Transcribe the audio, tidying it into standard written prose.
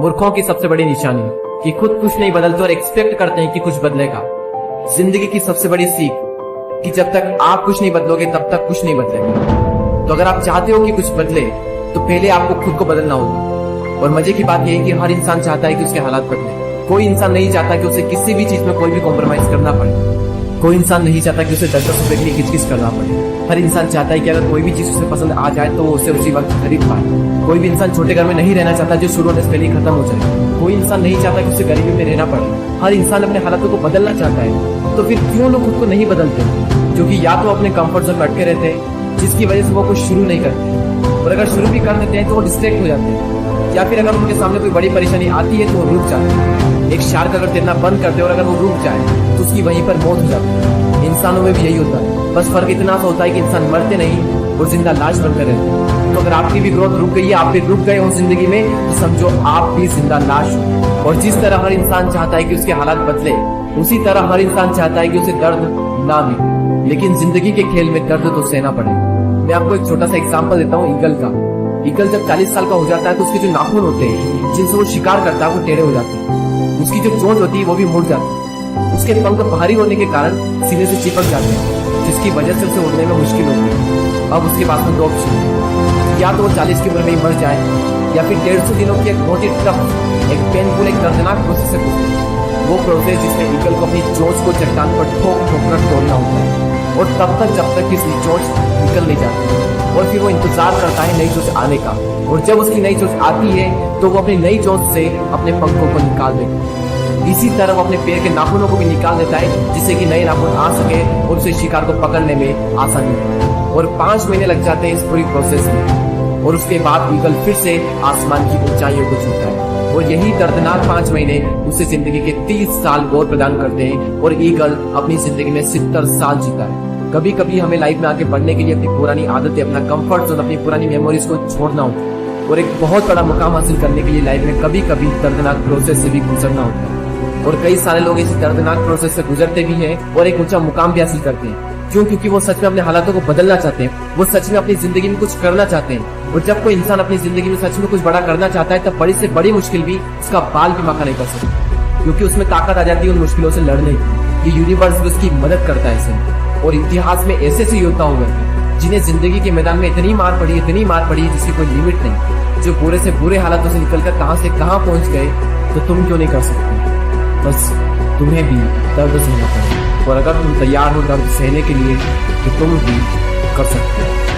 मूर्खों की सबसे बड़ी निशानी कि खुद कुछ नहीं बदलते और एक्सपेक्ट करते हैं कि कुछ बदलेगा। जिंदगी की सबसे बड़ी सीख कि जब तक आप कुछ नहीं बदलोगे तब तक कुछ नहीं बदलेगा। तो अगर आप चाहते हो कि कुछ बदले तो पहले आपको खुद को बदलना होगा। और मजे की बात यह है कि हर इंसान चाहता है कि उसके हालात बदले। कोई इंसान नहीं चाहता कि उसे किसी भी चीज में कोई भी कॉम्प्रोमाइज करना पड़े। कोई इंसान नहीं चाहता कि उसे 10-10 रुपए के लिए किचकिच करना पड़े। हर इंसान चाहता है कि अगर कोई भी चीज उसे पसंद आ जाए तो वो उसे उसी वक्त खरीद पाए। कोई भी इंसान छोटे घर में नहीं रहना चाहता जो शुरू होने से पहले ही खत्म हो जाए। कोई इंसान नहीं चाहता कि उसे गरीबी में रहना पड़े। हर इंसान अपने हालातों को बदलना चाहता है। तो फिर क्यों लोग खुद को नहीं बदलते? क्योंकि या तो अपने कंफर्ट जोन में अटके रहते हैं जिसकी वजह से वो कुछ शुरू नहीं करते, और अगर शुरू भी कर देते हैं तो वो डिस्ट्रैक्ट हो जाते हैं, या फिर अगर उनके सामने कोई बड़ी परेशानी आती है तो वो रुक जाते हैं। एक शार्क अगर तैरना बंद कर दे और अगर वो रुक जाए तो उसकी वहीं पर मौत हो जाती है। इंसानों में भी यही होता है, बस फर्क इतना सा होता है कि इंसान मरते नहीं और जिंदा लाश बनकर रहते हैं। तो अगर आपकी भी ग्रोथ रुक गई है, आप भी रुक गए हो जिंदगी में, तो समझो आप भी जिंदा लाश हो। और जिस तरह हर इंसान चाहता है कि उसके हालात बदले, उसी तरह हर इंसान चाहता है कि उसे दर्द ना मिले। लेकिन जिंदगी के खेल में दर्द तो सहना पड़ेगा। मैं आपको एक छोटा सा एग्जांपल देता हूँ ईगल का। ईगल जब 40 साल का हो जाता है तो उसके जो नाखून होते हैं जिनसे वो शिकार करता है वो टेढ़े हो जाते हैं। उसकी जो चोंच होती है वो भी मुड़ जाती है। उसके पंख भारी होने के कारण सीने से चिपक जाते हैं, जिसकी वजह से उसे उड़ने में मुश्किल होती है। अब उसके पास में दो ऑप्शन है, या तो वो 40 की उम्र में ही मर जाए, या फिर 150 दिनों की एक बहुत ही टफ, एक पेनफुल, एक दर्दनाक प्रोसेस से गुजरे। वो प्रोसेस जिसमें ईगल को अपनी चोंच को चट्टान पर ठोक ठोक कर तोड़ना होता है, और तब तक जब तक इसकी चोंच निकल नहीं जाती। और फिर वो इंतजार करता है नई चोंच आने का, और जब उसकी नई चोंच आती है तो वो अपनी नई चोंच से अपने पंखों को निकाल देता है। इसी तरह वो अपने पैर के नाखूनों को भी निकाल देता है जिससे कि नए नाखून आ सके और उसे शिकार को पकड़ने में आसानी हो। और 5 महीने लग जाते हैं इस पूरी प्रोसेस में, और उसके बाद ईगल फिर से आसमान की ऊंचाइयों को छूता है। और यही दर्दनाक 5 महीने उसे जिंदगी के 30 साल और प्रदान करते हैं, और ईगल अपनी जिंदगी में 70 साल जीता है। कभी कभी हमें लाइफ में आगे बढ़ने के लिए अपनी पुरानी आदतें, अपना कंफर्ट जोन, अपनी पुरानी मेमोरीज को छोड़ना होता है, और एक बहुत बड़ा मुकाम हासिल करने के लिए लाइफ में कभी कभी दर्दनाक प्रोसेस से भी गुजरना होता है। और कई सारे लोग इस दर्दनाक प्रोसेस से गुजरते भी हैं और एक ऊंचा मुकाम भी हासिल करते हैं। क्यों? क्योंकि वो सच में अपने हालातों को बदलना चाहते हैं, वो सच में अपनी जिंदगी में कुछ करना चाहते हैं। और जब कोई इंसान अपनी जिंदगी में सच में कुछ बड़ा करना चाहता है तब बड़ी से बड़ी मुश्किल भी उसका बाल भी बांका नहीं कर सकता, क्योंकि उसमें ताकत आ जाती है उन मुश्किलों से लड़ने की। ये यूनिवर्स भी उसकी मदद करता है इसे। और इतिहास में ऐसे ऐसे योद्धा हुए जिन्हें जिंदगी के मैदान में इतनी मार पड़ी है जिसकी कोई लिमिट नहीं, जो बुरे से बुरे हालातों से निकलकर कहां से कहां पहुंच गए। तो तुम क्यों नहीं कर सकते? बस तुम्हें भी दर्द सहना पड़ेगा, और अगर तुम तैयार हो दर्द सहने के लिए तो तुम भी कर सकते हो।